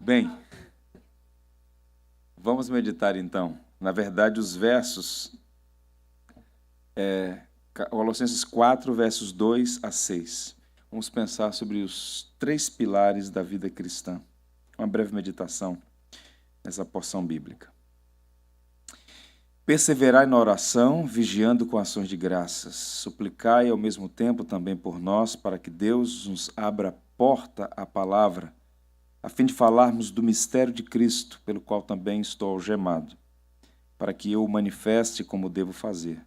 Bem, vamos meditar então. Na verdade, os versos, Colossenses 4, versos 2 a 6. Vamos pensar sobre os 3 pilares da vida cristã. Uma breve meditação nessa porção bíblica. Perseverai na oração, vigiando com ações de graças. Suplicai ao mesmo tempo também por nós, para que Deus nos abra porta à palavra, a fim de falarmos do mistério de Cristo, pelo qual também estou algemado, para que eu o manifeste como devo fazer.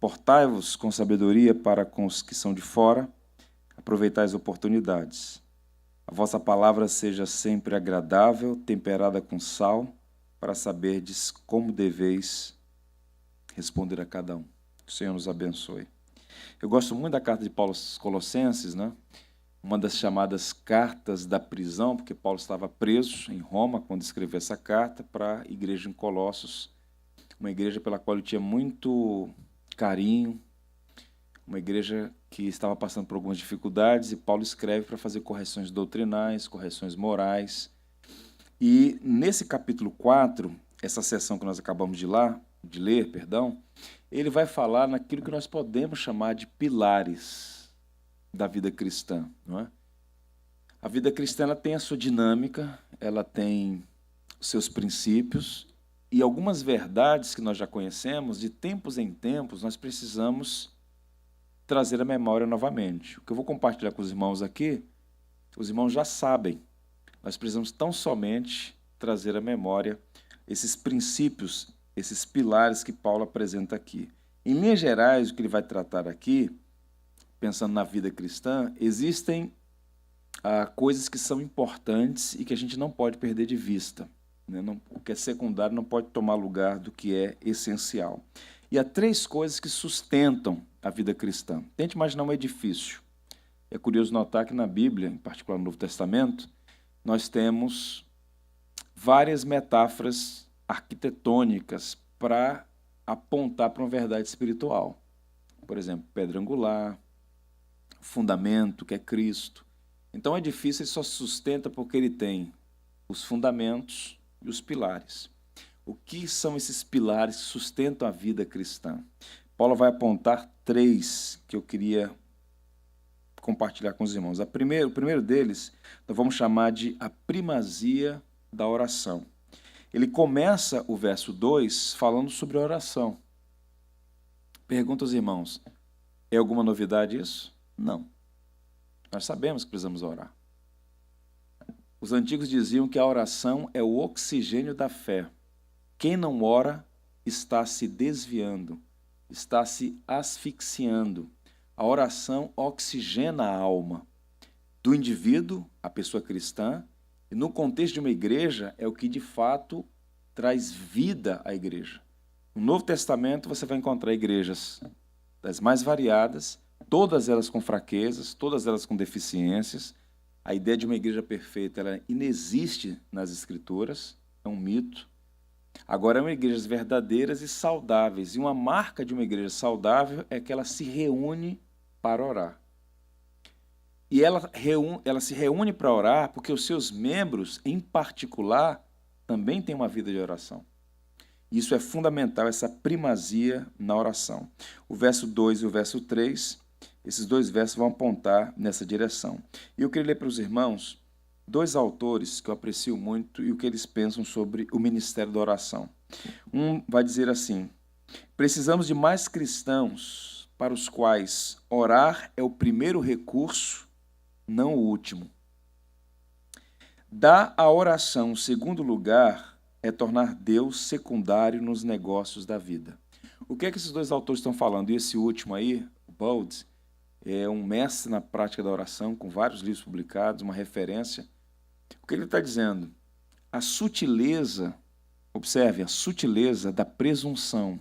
Portai-vos com sabedoria para com os que são de fora, aproveitai as oportunidades. A vossa palavra seja sempre agradável, temperada com sal, para saberdes como deveis responder a cada um. Que o Senhor nos abençoe. Eu gosto muito da carta de Paulo aos Colossenses, né? Uma das chamadas cartas da prisão, porque Paulo estava preso em Roma quando escreveu essa carta para a igreja em Colossos, uma igreja pela qual ele tinha muito carinho, uma igreja que estava passando por algumas dificuldades, e Paulo escreve para fazer correções doutrinais, correções morais. E nesse capítulo 4, essa seção que nós acabamos de ler, ele vai falar naquilo que nós podemos chamar de pilares da vida cristã, não é? A vida cristã ela tem a sua dinâmica, ela tem os seus princípios e algumas verdades que nós já conhecemos, de tempos em tempos, nós precisamos trazer à memória novamente. O que eu vou compartilhar com os irmãos aqui, os irmãos já sabem, nós precisamos tão somente trazer à memória esses princípios, esses pilares que Paulo apresenta aqui. Em linhas gerais, o que ele vai tratar aqui, pensando na vida cristã, existem coisas que são importantes e que a gente não pode perder de vista, né? O que é secundário não pode tomar lugar do que é essencial. E há 3 coisas que sustentam a vida cristã. Tente imaginar um edifício. É curioso notar que na Bíblia, em particular no Novo Testamento, nós temos várias metáforas arquitetônicas para apontar para uma verdade espiritual. Por exemplo, pedra angular, fundamento, que é Cristo. Então, o edifício ele só se sustenta porque ele tem os fundamentos e os pilares. O que são esses pilares que sustentam a vida cristã? Paulo vai apontar 3 que eu queria compartilhar com os irmãos. O primeiro deles, nós vamos chamar de a primazia da oração. Ele começa o verso 2 falando sobre a oração. Pergunta aos irmãos, é alguma novidade isso? Não. Nós sabemos que precisamos orar. Os antigos diziam que a oração é o oxigênio da fé. Quem não ora está se desviando, está se asfixiando. A oração oxigena a alma do indivíduo, a pessoa cristã, e no contexto de uma igreja é o que de fato traz vida à igreja. No Novo Testamento você vai encontrar igrejas das mais variadas, todas elas com fraquezas, todas elas com deficiências. A ideia de uma igreja perfeita ela inexiste nas Escrituras, é um mito. Agora, são igrejas verdadeiras e saudáveis. E uma marca de uma igreja saudável é que ela se reúne para orar. E ela se reúne para orar porque os seus membros, em particular, também têm uma vida de oração. Isso é fundamental, essa primazia na oração. O verso 2 e o verso 3, esses 2 versos vão apontar nessa direção. E eu queria ler para os irmãos 2 autores que eu aprecio muito e o que eles pensam sobre o ministério da oração. Um vai dizer assim: precisamos de mais cristãos para os quais orar é o primeiro recurso, não o último. Dar à oração o segundo lugar é tornar Deus secundário nos negócios da vida. O que é que esses 2 autores estão falando? E esse último aí, o Bowles, é um mestre na prática da oração, com vários livros publicados, uma referência. O que ele está dizendo? A sutileza, observe, a sutileza da presunção.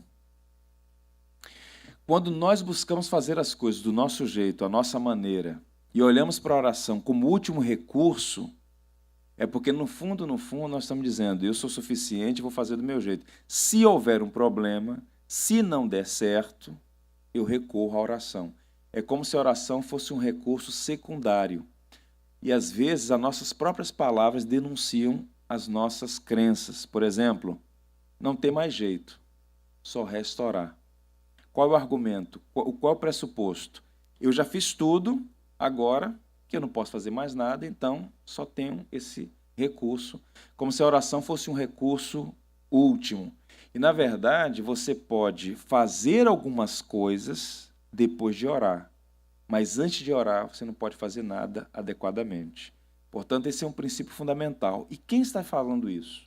Quando nós buscamos fazer as coisas do nosso jeito, a nossa maneira, e olhamos para a oração como último recurso, é porque no fundo, nós estamos dizendo, eu sou suficiente, vou fazer do meu jeito. Se houver um problema, se não der certo, eu recorro à oração. É como se a oração fosse um recurso secundário. E às vezes as nossas próprias palavras denunciam as nossas crenças. Por exemplo, não tem mais jeito, só resta orar. Qual é o argumento? Qual é o pressuposto? Eu já fiz tudo, agora que eu não posso fazer mais nada, então só tenho esse recurso, como se a oração fosse um recurso último. E, na verdade, você pode fazer algumas coisas depois de orar, mas antes de orar, você não pode fazer nada adequadamente. Portanto, esse é um princípio fundamental. E quem está falando isso?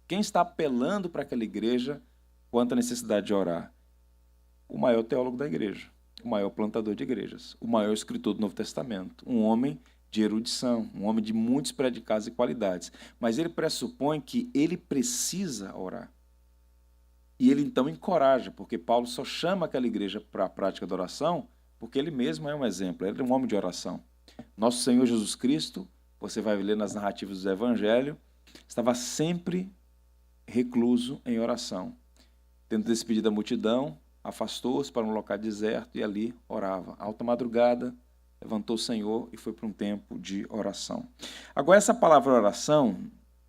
Quem está apelando para aquela igreja quanto à necessidade de orar? O maior teólogo da igreja, o maior plantador de igrejas, o maior escritor do Novo Testamento, um homem de erudição, um homem de muitos predicados e qualidades. Mas ele pressupõe que ele precisa orar. E ele então encoraja, porque Paulo só chama aquela igreja para a prática da oração porque ele mesmo é um exemplo, ele é um homem de oração. Nosso Senhor Jesus Cristo, você vai ler nas narrativas do Evangelho, estava sempre recluso em oração. Tendo despedido a multidão, afastou-se para um local deserto e ali orava. Alta madrugada, levantou o Senhor e foi para um tempo de oração. Agora, essa palavra oração,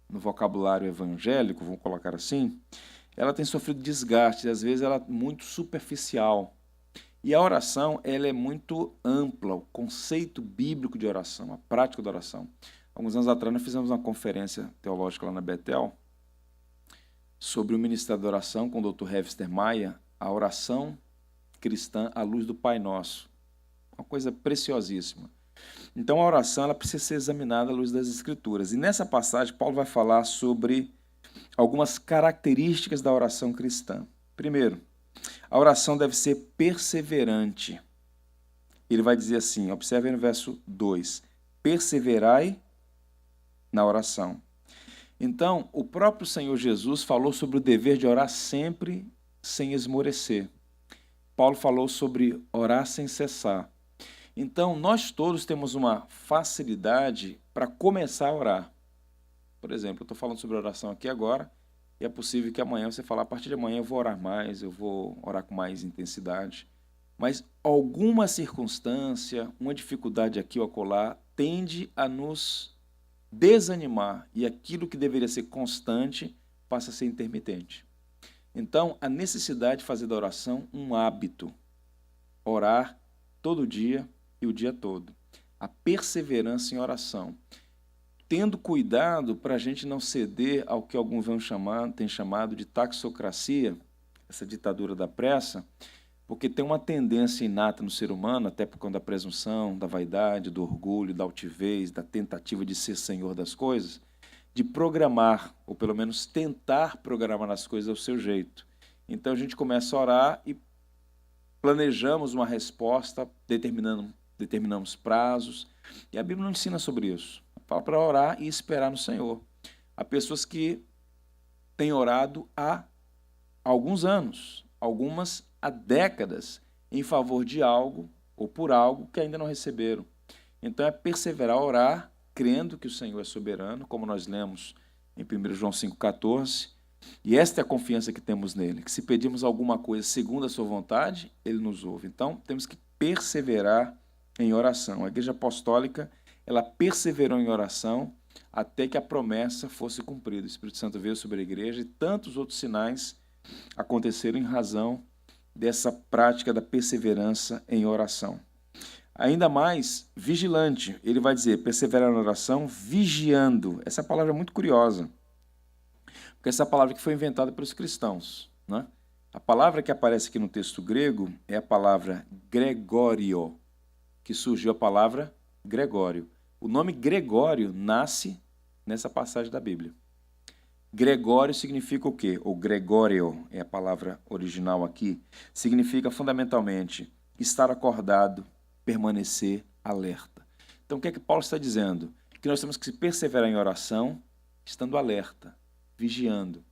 no vocabulário evangélico, vamos colocar assim, ela tem sofrido desgaste, às vezes ela é muito superficial. E a oração, ela é muito ampla, o conceito bíblico de oração, a prática da oração. Alguns anos atrás, nós fizemos uma conferência teológica lá na Betel sobre o ministério da oração com o Dr. Hevster Maia, a oração cristã à luz do Pai Nosso. Uma coisa preciosíssima. Então, a oração ela precisa ser examinada à luz das Escrituras. E nessa passagem, Paulo vai falar sobre algumas características da oração cristã. Primeiro, a oração deve ser perseverante. Ele vai dizer assim, observe no verso 2, perseverai na oração. Então, o próprio Senhor Jesus falou sobre o dever de orar sempre sem esmorecer. Paulo falou sobre orar sem cessar. Então, nós todos temos uma facilidade para começar a orar. Por exemplo, eu estou falando sobre oração aqui agora, e é possível que amanhã você fale, a partir de amanhã eu vou orar mais, eu vou orar com mais intensidade. Mas alguma circunstância, uma dificuldade aqui ou acolá, tende a nos desanimar, e aquilo que deveria ser constante passa a ser intermitente. Então, a necessidade de fazer da oração um hábito. Orar todo dia e o dia todo. A perseverança em oração. Tendo cuidado para a gente não ceder ao que alguns têm chamado de taxocracia, essa ditadura da pressa, porque tem uma tendência inata no ser humano, até por conta da presunção, da vaidade, do orgulho, da altivez, da tentativa de ser senhor das coisas, de programar, ou pelo menos tentar programar as coisas ao seu jeito. Então a gente começa a orar e planejamos uma resposta, determinamos prazos, e a Bíblia não ensina sobre isso. Fala para orar e esperar no Senhor. Há pessoas que têm orado há alguns anos, algumas há décadas, em favor de algo ou por algo que ainda não receberam. Então é perseverar, orar, crendo que o Senhor é soberano, como nós lemos em 1 João 5,14, e esta é a confiança que temos nele, que se pedimos alguma coisa segundo a sua vontade, ele nos ouve. Então temos que perseverar em oração. A Igreja Apostólica, ela perseverou em oração até que a promessa fosse cumprida. O Espírito Santo veio sobre a igreja e tantos outros sinais aconteceram em razão dessa prática da perseverança em oração. Ainda mais, vigilante. Ele vai dizer, perseverar na oração, vigiando. Essa palavra é muito curiosa, porque essa palavra que foi inventada pelos cristãos, né? A palavra que aparece aqui no texto grego é a palavra Gregório, que surgiu a palavra Gregório. O nome Gregório nasce nessa passagem da Bíblia. Gregório significa o quê? Ou Gregório é a palavra original aqui. Significa fundamentalmente estar acordado, permanecer alerta. Então o que é que Paulo está dizendo? Que nós temos que perseverar em oração, estando alerta, vigiando.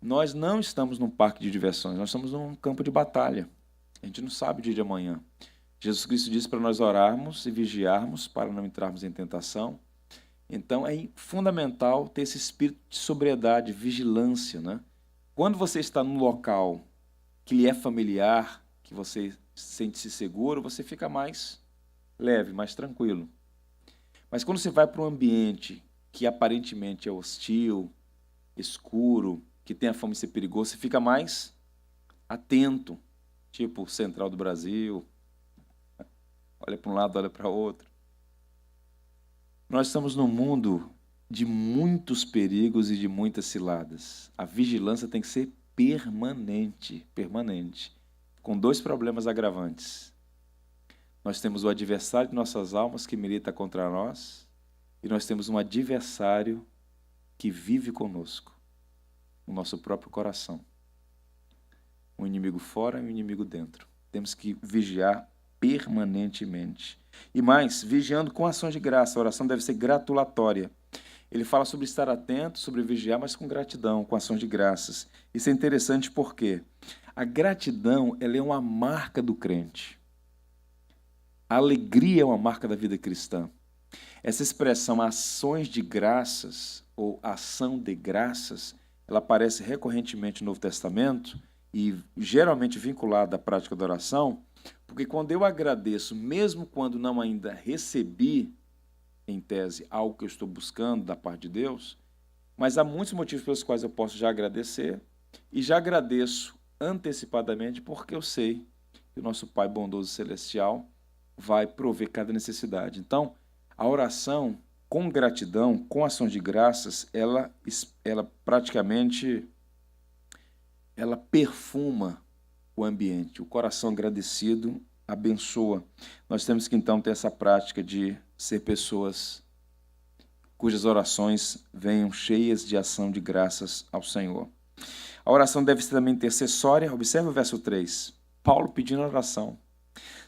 Nós não estamos num parque de diversões, nós estamos num campo de batalha. A gente não sabe o dia de amanhã. Jesus Cristo disse para nós orarmos e vigiarmos para não entrarmos em tentação. Então, é fundamental ter esse espírito de sobriedade, vigilância, né? Quando você está num local que lhe é familiar, que você sente-se seguro, você fica mais leve, mais tranquilo. Mas quando você vai para um ambiente que aparentemente é hostil, escuro, que tem a fama de ser perigoso, você fica mais atento, tipo Central do Brasil, olha para um lado, olha para outro. Nós estamos num mundo de muitos perigos e de muitas ciladas. A vigilância tem que ser permanente, permanente, com dois problemas agravantes. Nós temos o adversário de nossas almas que milita contra nós, e nós temos um adversário que vive conosco, o nosso próprio coração. Um inimigo fora e um inimigo dentro. Temos que vigiar permanentemente. E mais, vigiando com ações de graça. A oração deve ser gratulatória. Ele fala sobre estar atento, sobre vigiar, mas com gratidão, com ações de graças. Isso é interessante porque a gratidão, ela é uma marca do crente. A alegria é uma marca da vida cristã. Essa expressão ações de graças ou ação de graças, ela aparece recorrentemente no Novo Testamento e geralmente vinculada à prática da oração, porque quando eu agradeço, mesmo quando não ainda recebi, em tese, algo que eu estou buscando da parte de Deus, mas há muitos motivos pelos quais eu posso já agradecer, e já agradeço antecipadamente porque eu sei que o nosso Pai bondoso celestial vai prover cada necessidade. Então, a oração com gratidão, com ações de graças, ela praticamente ela perfuma o ambiente. O coração agradecido abençoa. Nós temos que então ter essa prática de ser pessoas cujas orações venham cheias de ação de graças ao Senhor. A oração deve ser também intercessória. Observe o verso 3. Paulo pedindo oração.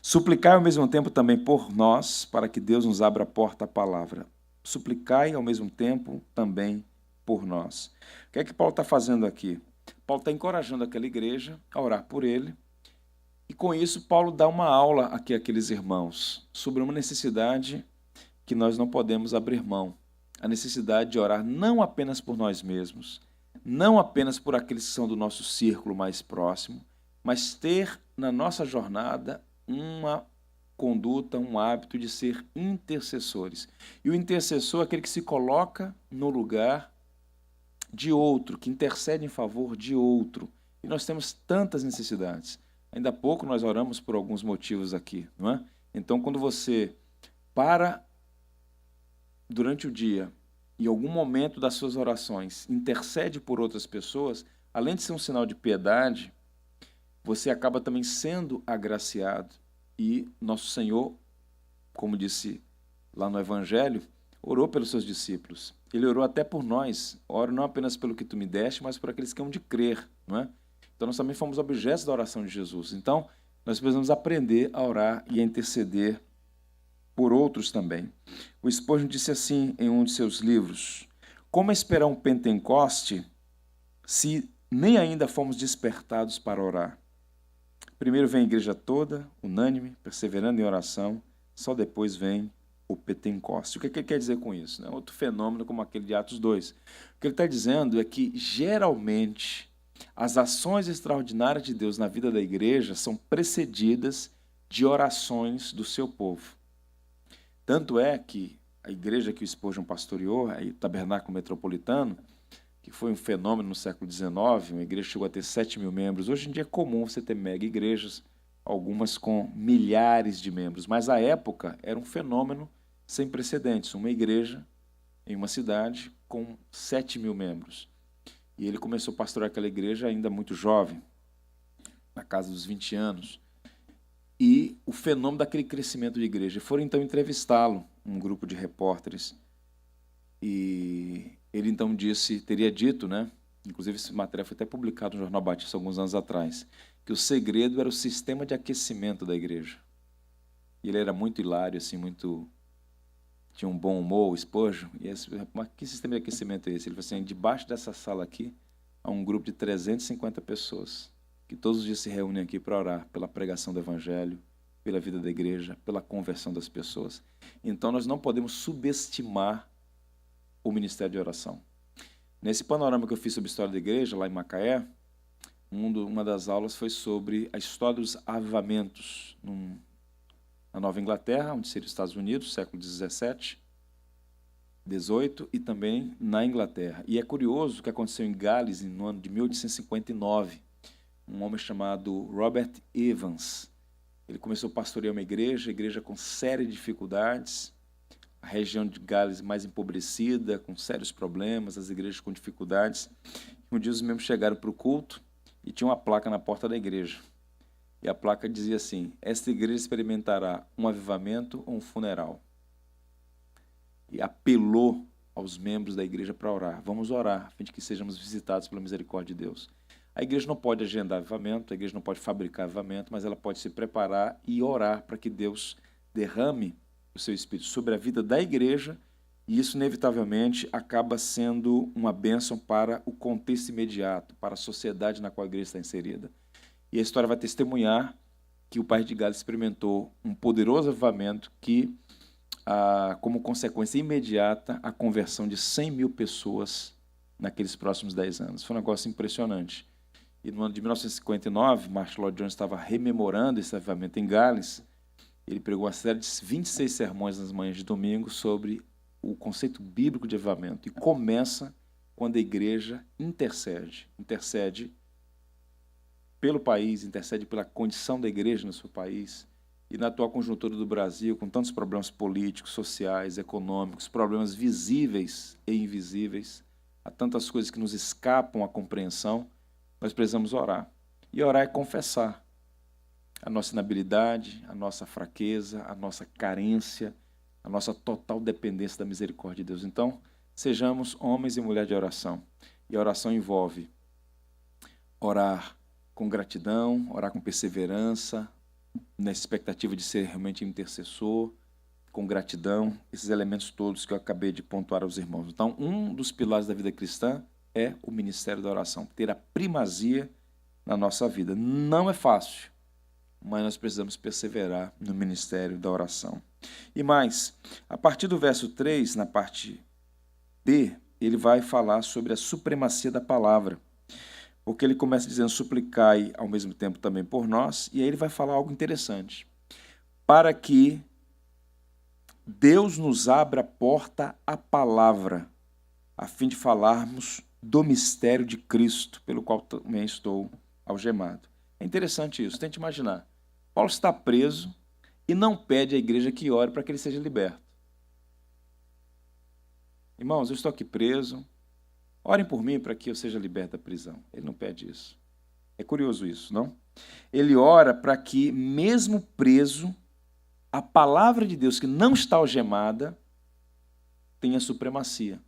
Suplicai ao mesmo tempo também por nós, para que Deus nos abra a porta à palavra. Suplicai ao mesmo tempo também por nós. O que é que Paulo está fazendo aqui? Paulo está encorajando aquela igreja a orar por ele, e com isso Paulo dá uma aula aqui àqueles irmãos sobre uma necessidade que nós não podemos abrir mão. A necessidade de orar não apenas por nós mesmos, não apenas por aqueles que são do nosso círculo mais próximo, mas ter na nossa jornada uma conduta, um hábito de ser intercessores. E o intercessor é aquele que se coloca no lugar de outro, que intercede em favor de outro. E nós temos tantas necessidades. Ainda há pouco nós oramos por alguns motivos aqui, não é? Então, quando você para durante o dia, em algum momento das suas orações, intercede por outras pessoas, além de ser um sinal de piedade, você acaba também sendo agraciado. E nosso Senhor, como disse lá no Evangelho, orou pelos seus discípulos. Ele orou até por nós. Oro não apenas pelo que tu me deste, mas por aqueles que hão de crer, não é? Então nós também fomos objetos da oração de Jesus. Então nós precisamos aprender a orar e a interceder por outros também. O Spurgeon disse assim em um de seus livros: como esperar um Pentecoste se nem ainda fomos despertados para orar? Primeiro vem a igreja toda, unânime, perseverando em oração, só depois vem o Pentecoste. O que ele quer dizer com isso? Outro fenômeno como aquele de Atos 2. O que ele está dizendo é que, geralmente, as ações extraordinárias de Deus na vida da igreja são precedidas de orações do seu povo. Tanto é que a igreja que o Spurgeon pastoreou, o Tabernáculo Metropolitano, que foi um fenômeno no século XIX, uma igreja chegou a ter 7 mil membros. Hoje em dia é comum você ter mega igrejas, algumas com milhares de membros, mas à época era um fenômeno sem precedentes, uma igreja em uma cidade com 7 mil membros. E ele começou a pastorear aquela igreja ainda muito jovem, na casa dos 20 anos. E o fenômeno daquele crescimento de igreja. Foram então entrevistá-lo, um grupo de repórteres, e ele então teria dito, inclusive esse material foi até publicado no Jornal Batista alguns anos atrás, que o segredo era o sistema de aquecimento da igreja. E ele era muito hilário, assim, tinha um bom humor, o Spurgeon, mas que sistema de aquecimento é esse? Ele falou assim: debaixo dessa sala aqui há um grupo de 350 pessoas que todos os dias se reúnem aqui para orar pela pregação do Evangelho, pela vida da igreja, pela conversão das pessoas. Então nós não podemos subestimar o ministério de oração. Nesse panorama que eu fiz sobre a história da igreja, lá em Macaé, uma das aulas foi sobre a história dos avivamentos na Nova Inglaterra, onde seria os Estados Unidos, século XVII, XVIII e também na Inglaterra. E é curioso o que aconteceu em Gales no ano de 1859. Um homem chamado Robert Evans. Ele começou a pastorear uma igreja com séria dificuldades, a região de Gales mais empobrecida, com sérios problemas, as igrejas com dificuldades. Um dia os membros chegaram para o culto e tinha uma placa na porta da igreja. E a placa dizia assim: esta igreja experimentará um avivamento ou um funeral. E apelou aos membros da igreja para orar. Vamos orar, a fim de que sejamos visitados pela misericórdia de Deus. A igreja não pode agendar avivamento, a igreja não pode fabricar avivamento, mas ela pode se preparar e orar para que Deus derrame o seu Espírito sobre a vida da igreja, e isso inevitavelmente acaba sendo uma bênção para o contexto imediato, para a sociedade na qual a igreja está inserida. E a história vai testemunhar que o país de Gales experimentou um poderoso avivamento que, como consequência imediata, a conversão de 100 mil pessoas naqueles próximos 10 anos. Foi um negócio impressionante. E no ano de 1959, Martin Lloyd Jones estava rememorando esse avivamento em Gales. Ele pregou uma série de 26 sermões nas manhãs de domingo sobre o conceito bíblico de avivamento. E começa quando a igreja intercede pelo país, intercede pela condição da igreja no seu país. E na atual conjuntura do Brasil, com tantos problemas políticos, sociais, econômicos, problemas visíveis e invisíveis, há tantas coisas que nos escapam à compreensão, nós precisamos orar. E orar é confessar a nossa inabilidade, a nossa fraqueza, a nossa carência, a nossa total dependência da misericórdia de Deus. Então, sejamos homens e mulheres de oração. E a oração envolve orar com gratidão, orar com perseverança, na expectativa de ser realmente intercessor, com gratidão, esses elementos todos que eu acabei de pontuar aos irmãos. Então, um dos pilares da vida cristã é o ministério da oração, ter a primazia na nossa vida. Não é fácil, mas nós precisamos perseverar no ministério da oração. E mais, a partir do verso 3, na parte B, ele vai falar sobre a supremacia da palavra, porque ele começa dizendo: suplicai ao mesmo tempo também por nós, e aí ele vai falar algo interessante. Para que Deus nos abra a porta à palavra, a fim de falarmos do mistério de Cristo, pelo qual também estou algemado. É interessante isso, tente imaginar. Paulo está preso e não pede à igreja que ore para que ele seja liberto. Irmãos, eu estou aqui preso, orem por mim para que eu seja liberto da prisão. Ele não pede isso. É curioso isso, não? Ele ora para que, mesmo preso, a palavra de Deus, que não está algemada, tenha supremacia.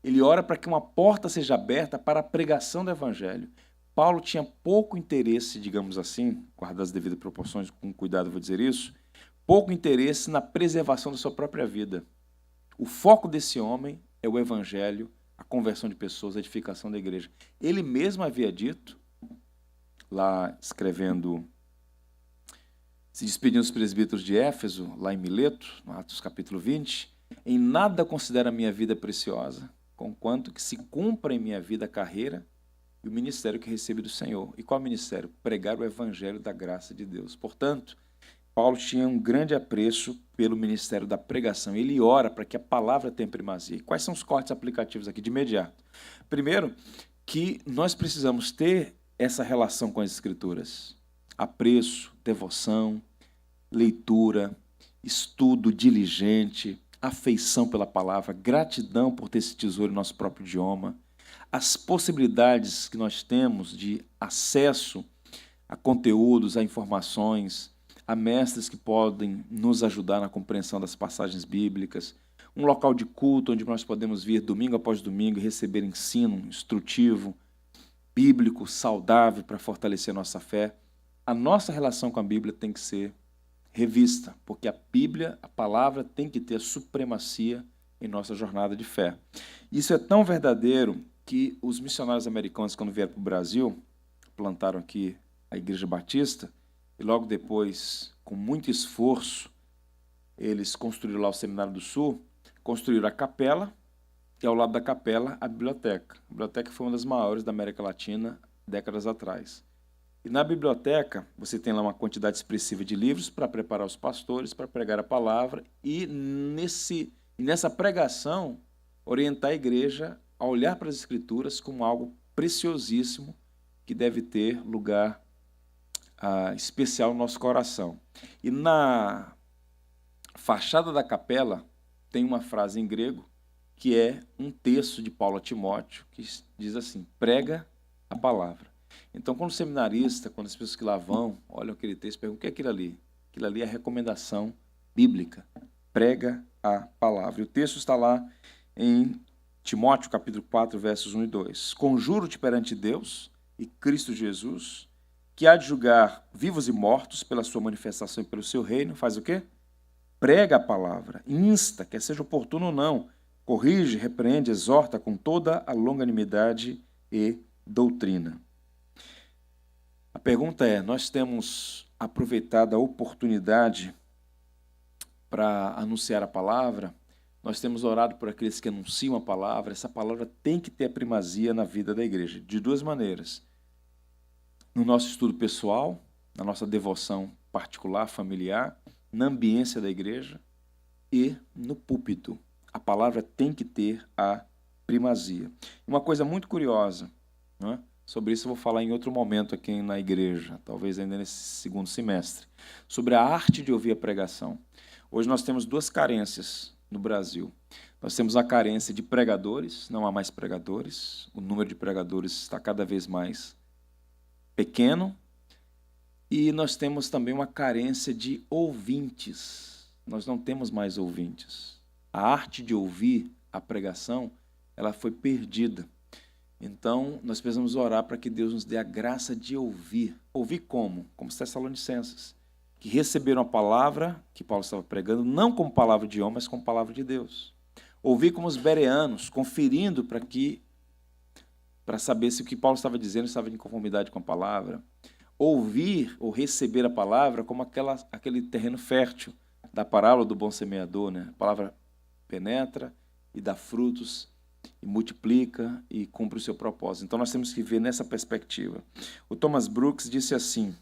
Ele ora para que uma porta seja aberta para a pregação do evangelho. Paulo tinha pouco interesse, digamos assim, guardar as devidas proporções, com cuidado vou dizer isso, pouco interesse na preservação da sua própria vida. O foco desse homem é o evangelho, a conversão de pessoas, a edificação da igreja. Ele mesmo havia dito, lá escrevendo, se despedindo dos presbíteros de Éfeso, lá em Mileto, no Atos capítulo 20, em nada considero a minha vida preciosa, conquanto que se cumpra em minha vida a carreira e o ministério que recebo do Senhor. E qual ministério? Pregar o evangelho da graça de Deus. Portanto, Paulo tinha um grande apreço pelo ministério da pregação. Ele ora para que a palavra tenha primazia. E quais são os cortes aplicativos aqui de imediato? Primeiro, que nós precisamos ter essa relação com as Escrituras. Apreço, devoção, leitura, estudo diligente, afeição pela palavra, gratidão por ter esse tesouro em nosso próprio idioma, as possibilidades que nós temos de acesso a conteúdos, a informações, a mestres que podem nos ajudar na compreensão das passagens bíblicas, um local de culto onde nós podemos vir domingo após domingo e receber ensino instrutivo, bíblico, saudável para fortalecer a nossa fé. A nossa relação com a Bíblia tem que ser revista, porque a Bíblia, a palavra, tem que ter a supremacia em nossa jornada de fé. Isso é tão verdadeiro que os missionários americanos, quando vieram para o Brasil, plantaram aqui a Igreja Batista, e logo depois, com muito esforço, eles construíram lá o Seminário do Sul, construíram a capela, e ao lado da capela, a biblioteca. A biblioteca foi uma das maiores da América Latina décadas atrás. E na biblioteca, você tem lá uma quantidade expressiva de livros para preparar os pastores, para pregar a palavra, e nessa pregação, orientar a igreja a olhar para as Escrituras como algo preciosíssimo que deve ter lugar especial no nosso coração. E na fachada da capela tem uma frase em grego que é um texto de Paulo a Timóteo, que diz assim: prega a palavra. Então, quando o seminarista, quando as pessoas que lá vão, olham aquele texto e perguntam: o que é aquilo ali? Aquilo ali é a recomendação bíblica. Prega a palavra. E o texto está lá em Timóteo, capítulo 4, versos 1 e 2. Conjuro-te perante Deus e Cristo Jesus, que há de julgar vivos e mortos pela sua manifestação e pelo seu reino. Faz o quê? Prega a palavra, insta, quer seja oportuno ou não, corrige, repreende, exorta com toda a longanimidade e doutrina. A pergunta é: nós temos aproveitado a oportunidade para anunciar a palavra? Nós temos orado por aqueles que anunciam a palavra? Essa palavra tem que ter a primazia na vida da igreja, de duas maneiras. No nosso estudo pessoal, na nossa devoção particular, familiar, na ambiência da igreja e no púlpito. A palavra tem que ter a primazia. Uma coisa muito curiosa, né? Sobre isso eu vou falar em outro momento aqui na igreja, talvez ainda nesse segundo semestre, sobre a arte de ouvir a pregação. Hoje nós temos duas carências no Brasil. Nós temos a carência de pregadores, não há mais pregadores, o número de pregadores está cada vez mais pequeno, e nós temos também uma carência de ouvintes. Nós não temos mais ouvintes. A arte de ouvir a pregação, ela foi perdida. Então, nós precisamos orar para que Deus nos dê a graça de ouvir. Ouvir como? Como os Tessalonicenses, que receberam a palavra que Paulo estava pregando, não como palavra de homem, mas como palavra de Deus. Ouvir como os bereanos, conferindo para saber se o que Paulo estava dizendo estava em conformidade com a palavra. Ouvir ou receber a palavra como aquele terreno fértil da parábola do bom semeador, né? A palavra penetra e dá frutos, e multiplica e cumpre o seu propósito. Então nós temos que ver nessa perspectiva. O Thomas Brooks disse assim: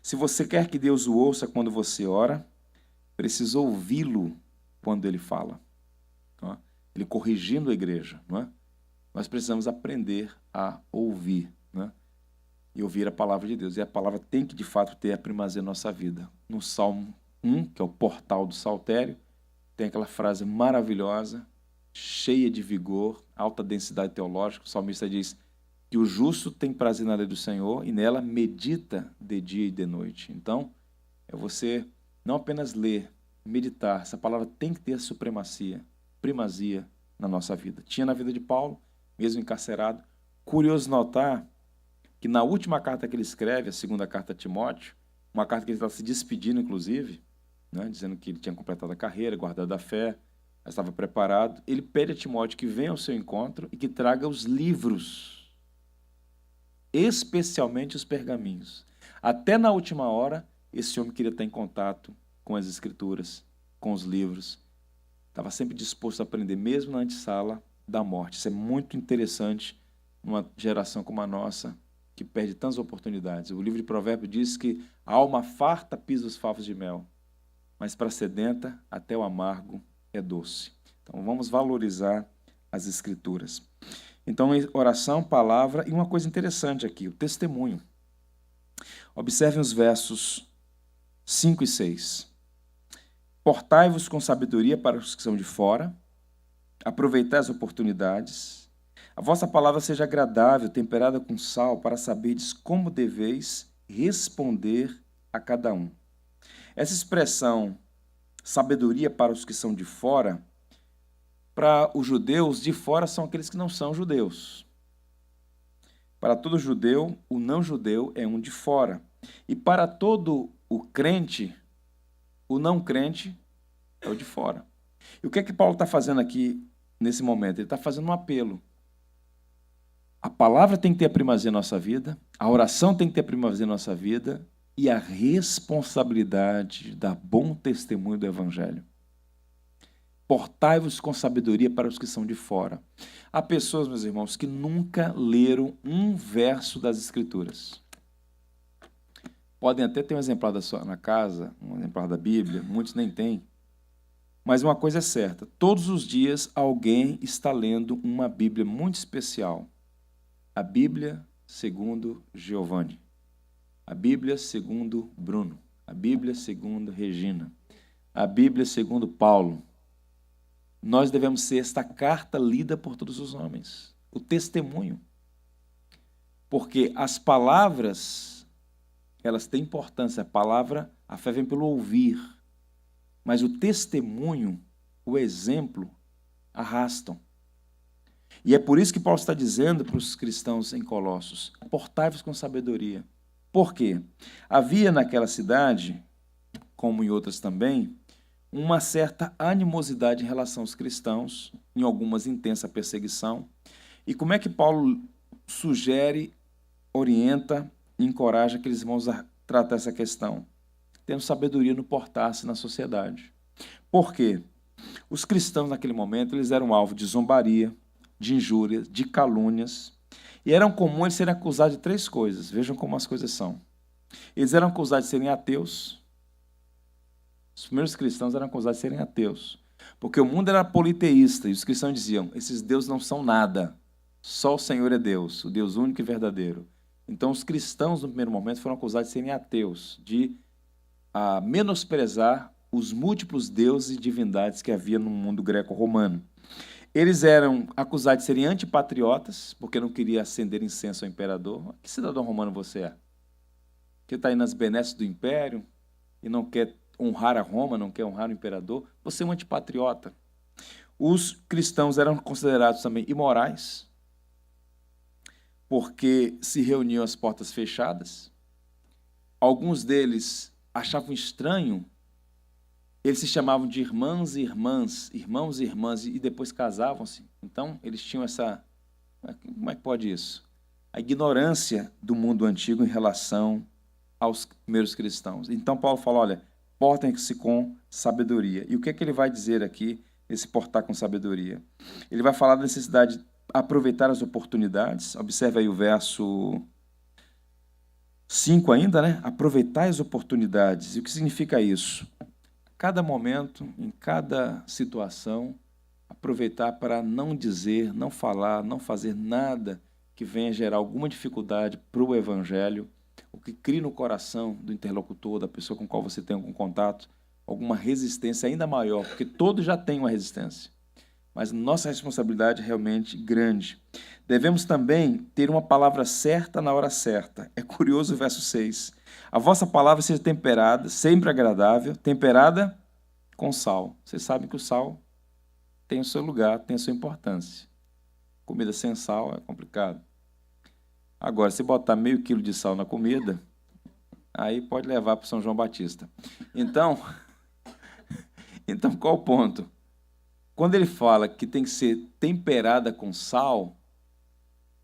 se você quer que Deus o ouça quando você ora, precisa ouvi-lo quando ele fala. Não é? Ele corrigindo a igreja. Não é? Nós precisamos aprender a ouvir, não é? E ouvir a palavra de Deus. E a palavra tem que, de fato, ter a primazia na nossa vida. No Salmo 1, que é o portal do saltério, tem aquela frase maravilhosa, cheia de vigor, alta densidade teológica. O salmista diz que o justo tem prazer na lei do Senhor e nela medita de dia e de noite. Então, é você não apenas ler, meditar. Essa palavra tem que ter a supremacia, primazia na nossa vida. Tinha na vida de Paulo, mesmo encarcerado. Curioso notar que na última carta que ele escreve, a segunda carta a Timóteo, uma carta que ele estava se despedindo, inclusive, né, dizendo que ele tinha completado a carreira, guardado a fé, estava preparado, ele pede a Timóteo que venha ao seu encontro e que traga os livros, especialmente os pergaminhos. Até na última hora, esse homem queria estar em contato com as Escrituras, com os livros. Estava sempre disposto a aprender, mesmo na antessala da morte. Isso é muito interessante numa geração como a nossa, que perde tantas oportunidades. O livro de Provérbios diz que a alma farta pisa os favos de mel, mas para a sedenta até o amargo é doce. Então vamos valorizar as Escrituras. Então, oração, palavra e uma coisa interessante aqui, o testemunho. Observem os versos 5 e 6. Portai-vos com sabedoria para os que são de fora, aproveitai as oportunidades, a vossa palavra seja agradável, temperada com sal, para saberdes como deveis responder a cada um. Essa expressão, sabedoria para os que são de fora, para os judeus, de fora são aqueles que não são judeus. Para todo judeu, o não judeu é um de fora. E para todo o crente, o não crente é o de fora. E o que é que Paulo está fazendo aqui nesse momento? Ele está fazendo um apelo. A palavra tem que ter a primazia na nossa vida, a oração tem que ter a primazia na nossa vida e a responsabilidade de dar bom testemunho do Evangelho. Portai-vos com sabedoria para os que são de fora. Há pessoas, meus irmãos, que nunca leram um verso das Escrituras. Podem até ter um exemplar na casa, um exemplar da Bíblia, muitos nem têm. Mas uma coisa é certa, todos os dias alguém está lendo uma Bíblia muito especial. A Bíblia segundo Giovanni, a Bíblia segundo Bruno, a Bíblia segundo Regina, a Bíblia segundo Paulo. Nós devemos ser esta carta lida por todos os homens, o testemunho. Porque as palavras, elas têm importância. A palavra, a fé vem pelo ouvir. Mas o testemunho, o exemplo, arrastam. E é por isso que Paulo está dizendo para os cristãos em Colossos, portai-vos com sabedoria. Por quê? Havia naquela cidade, como em outras também, uma certa animosidade em relação aos cristãos, em algumas intensa perseguição. E como é que Paulo sugere, orienta e encoraja aqueles irmãos a tratar essa questão? Tendo sabedoria no portar-se na sociedade. Por quê? Os cristãos naquele momento eles eram alvo de zombaria, de injúrias, de calúnias, e eram comum eles serem acusados de 3 coisas. Vejam como as coisas são. Eles eram acusados de serem ateus. Os primeiros cristãos eram acusados de serem ateus, porque o mundo era politeísta, e os cristãos diziam, esses deuses não são nada, só o Senhor é Deus, o Deus único e verdadeiro. Então os cristãos no primeiro momento foram acusados de serem ateus, de menosprezar os múltiplos deuses e divindades que havia no mundo greco-romano. Eles eram acusados de serem antipatriotas, porque não queriam acender incenso ao imperador. Que cidadão romano você é? Que está aí nas benesses do império e não quer honrar a Roma, não quer honrar o imperador? Você é um antipatriota. Os cristãos eram considerados também imorais, porque se reuniam às portas fechadas. Alguns deles achavam estranho, eles se chamavam de irmãs e irmãs, irmãos e irmãs, e depois casavam-se. Então, eles tinham essa... Como é que pode isso? A ignorância do mundo antigo em relação aos primeiros cristãos. Então, Paulo fala, olha, portem-se com sabedoria. E o que é que ele vai dizer aqui, esse portar com sabedoria? Ele vai falar da necessidade de aproveitar as oportunidades. Observe aí o verso 5 ainda, né? Aproveitar as oportunidades. E o que significa isso? Cada momento, em cada situação, aproveitar para não dizer, não falar, não fazer nada que venha gerar alguma dificuldade para o Evangelho, o que crie no coração do interlocutor, da pessoa com qual você tem algum contato, alguma resistência ainda maior, porque todos já têm uma resistência. Mas nossa responsabilidade é realmente grande. Devemos também ter uma palavra certa na hora certa. É curioso o verso 6. A vossa palavra seja temperada, sempre agradável, temperada com sal. Vocês sabem que o sal tem o seu lugar, tem a sua importância. Comida sem sal é complicado. Agora, se botar meio quilo de sal na comida, aí pode levar para São João Batista. Então, qual o ponto? Quando ele fala que tem que ser temperada com sal,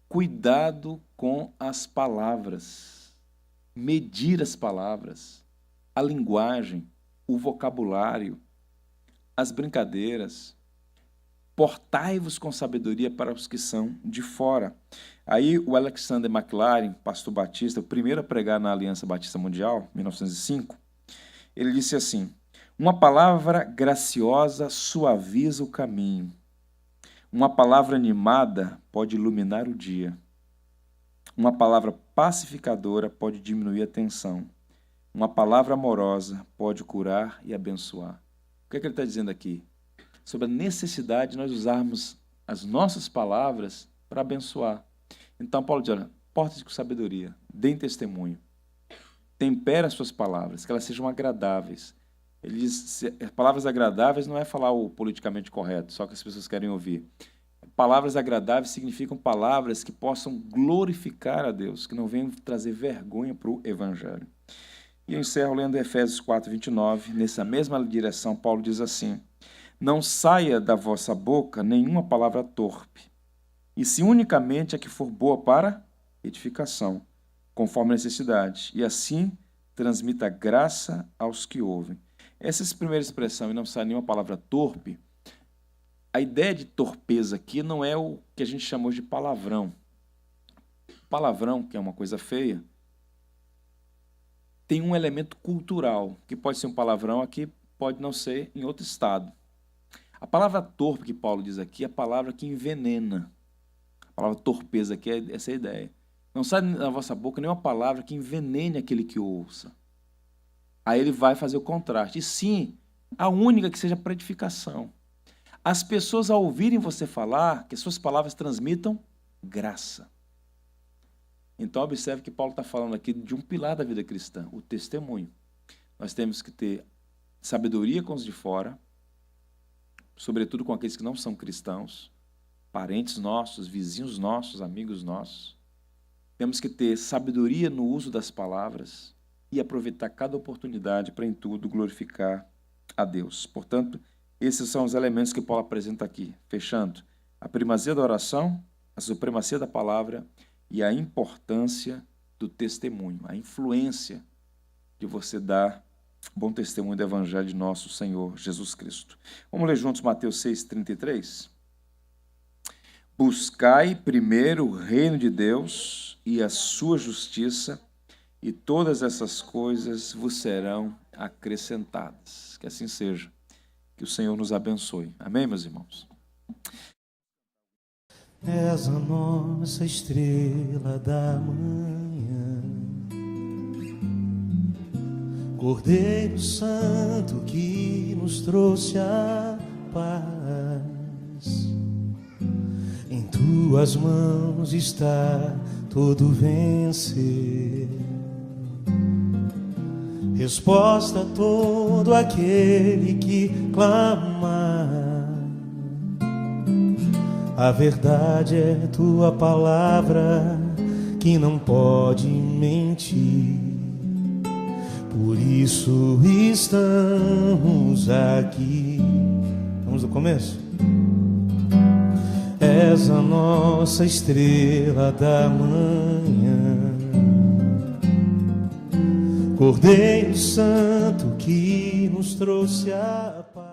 cuidado com as palavras, medir as palavras, a linguagem, o vocabulário, as brincadeiras. Portai-vos com sabedoria para os que são de fora. Aí o Alexander McLaren, pastor batista, o primeiro a pregar na Aliança Batista Mundial, 1905, ele disse assim, uma palavra graciosa suaviza o caminho. Uma palavra animada pode iluminar o dia. Uma palavra pacificadora pode diminuir a tensão. Uma palavra amorosa pode curar e abençoar. O que é que ele está dizendo aqui? Sobre a necessidade de nós usarmos as nossas palavras para abençoar. Então, Paulo diz, olha, porte-se com sabedoria, deem testemunho. Tempere as suas palavras, que elas sejam agradáveis. Ele diz, palavras agradáveis não é falar o politicamente correto, só que as pessoas querem ouvir. Palavras agradáveis significam palavras que possam glorificar a Deus, que não venham trazer vergonha para o Evangelho. E eu encerro lendo Efésios 4, 29. Nessa mesma direção, Paulo diz assim, não saia da vossa boca nenhuma palavra torpe, e se unicamente a que for boa para edificação, conforme a necessidade, e assim transmita graça aos que ouvem. Essa primeira expressão, e não sai nenhuma palavra torpe, a ideia de torpeza aqui não é o que a gente chamou de palavrão. Palavrão, que é uma coisa feia, tem um elemento cultural, que pode ser um palavrão aqui, pode não ser em outro estado. A palavra torpe que Paulo diz aqui é a palavra que envenena. A palavra torpeza aqui é essa ideia. Não sai da vossa boca nenhuma palavra que envenene aquele que ouça. Aí ele vai fazer o contraste. E sim, a única que seja para edificação. As pessoas, ao ouvirem você falar, que as suas palavras transmitam graça. Então, observe que Paulo está falando aqui de um pilar da vida cristã, o testemunho. Nós temos que ter sabedoria com os de fora, sobretudo com aqueles que não são cristãos, parentes nossos, vizinhos nossos, amigos nossos. Temos que ter sabedoria no uso das palavras e aproveitar cada oportunidade para, em tudo, glorificar a Deus. Portanto, esses são os elementos que Paulo apresenta aqui, fechando. A primazia da oração, a supremacia da palavra e a importância do testemunho, a influência de você dar bom testemunho do Evangelho de nosso Senhor Jesus Cristo. Vamos ler juntos Mateus 6,33? Buscai primeiro o reino de Deus e a sua justiça, e todas essas coisas vos serão acrescentadas. Que assim seja. Que o Senhor nos abençoe. Amém, meus irmãos? És a nossa estrela da manhã, Cordeiro Santo que nos trouxe a paz. Em tuas mãos está todo vencer, resposta a todo aquele que clama. A verdade é tua palavra que não pode mentir. Por isso estamos aqui. Vamos do começo? És a nossa estrela da manhã, Cordeiro Santo que nos trouxe a paz.